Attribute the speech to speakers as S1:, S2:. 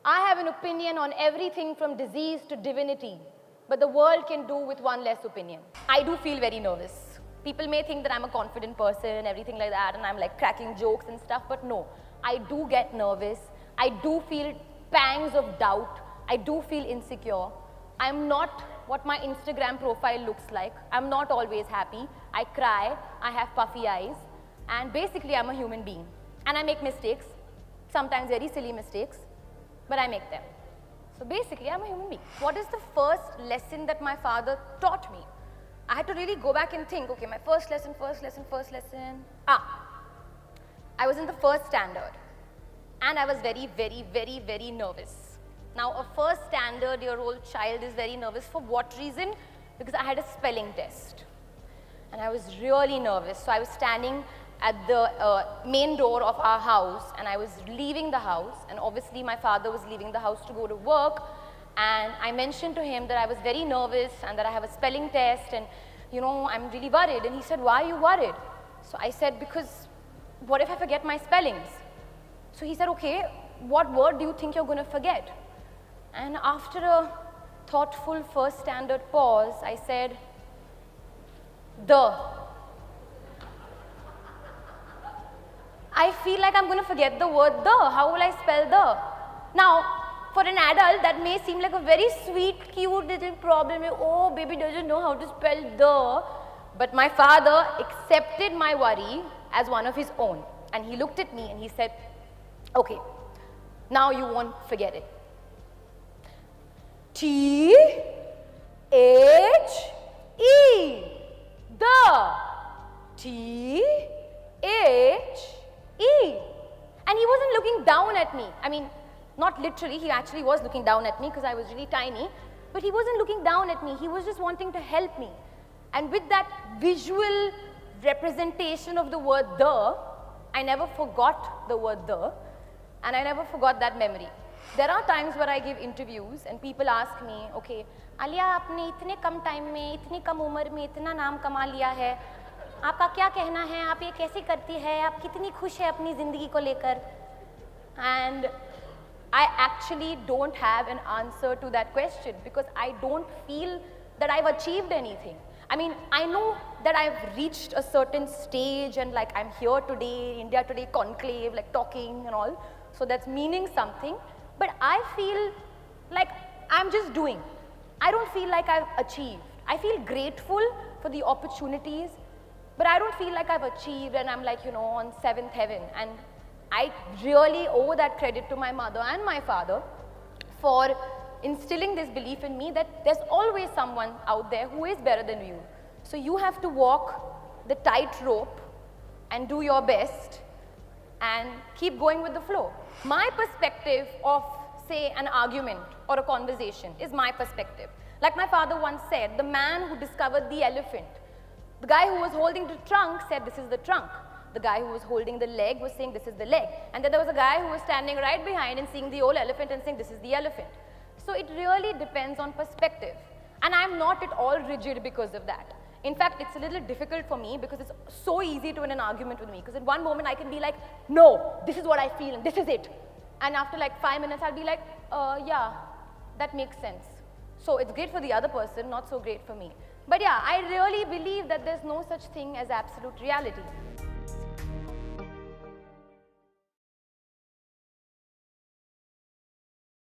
S1: I have an opinion on everything from disease to divinity, but the world can do with one less opinion. I do feel very nervous. People may think that I'm a confident person, everything like that, and I'm like cracking jokes and stuff, but no, I do get nervous. I do feel pangs of doubt. I do feel insecure. I'm not what my Instagram profile looks like. I'm not always happy. I cry, I have puffy eyes, and basically I'm a human being. And I make mistakes, sometimes very silly mistakes, but I make them. So basically I'm a human being. What is the first lesson that my father taught me? I had to really go back and think, okay, my first lesson. I was in the first standard, and I was very nervous. Now, a first standard-year-old child is very nervous. For what reason? Because I had a spelling test, and I was really nervous. So I was standing at the main door of our house, and I was leaving the house, and obviously my father was leaving the house to go to work, and I mentioned to him that I was very nervous and that I have a spelling test, and you know, I'm really worried. And he said, why are you worried? So I said, because what if I forget my spellings? So he said, okay, what word do you think you're going to forget? And after a thoughtful first standard pause, I said, the. I feel like I'm going to forget the word the. How will I spell the? Now, for an adult, that may seem like a very sweet, cute little problem. Oh, baby doesn't know how to spell the. But my father accepted my worry as one of his own. And he looked at me and he said, okay, now you won't forget it. T-H-E, the. T-H-E. And he wasn't looking down at me. I mean, not literally, he actually was looking down at me because I was really tiny, but he wasn't looking down at me, he was just wanting to help me. And with that visual representation of the word the, I never forgot the word the, and I never forgot that memory. There are times where I give interviews and people ask me, okay, Alia, आपने इतने कम time में, इतनी कम उम्र में इतना नाम कमा लिया है, आपका क्या कहना है, आप ये कैसे करती है, आप कितनी खुश है अपनी ज़िंदगी को लेकर? And I actually don't have an answer to that question because I don't feel that I've achieved anything. I mean, I know that I've reached a certain stage and like I'm here today, India Today Conclave, like talking and all, so that's meaning something, but I feel like I'm just doing. I don't feel like I've achieved. I feel grateful for the opportunities, but I don't feel like I've achieved and I'm like, you know, on seventh heaven. And I really owe that credit to my mother and my father for instilling this belief in me that there's always someone out there who is better than you. So you have to walk the tightrope and do your best and keep going with the flow. My perspective of, say, an argument or a conversation is my perspective. Like my father once said, the man who discovered the elephant, the guy who was holding the trunk said, this is the trunk. The guy who was holding the leg was saying, this is the leg. And then there was a guy who was standing right behind and seeing the old elephant and saying, this is the elephant. So it really depends on perspective. And I'm not at all rigid because of that. In fact, it's a little difficult for me because it's so easy to win an argument with me. Because in one moment I can be like, no, this is what I feel and this is it. And after like 5 minutes, I'll be like, yeah, that makes sense. So it's great for the other person, not so great for me. But yeah, I really believe that there's no such thing as absolute reality.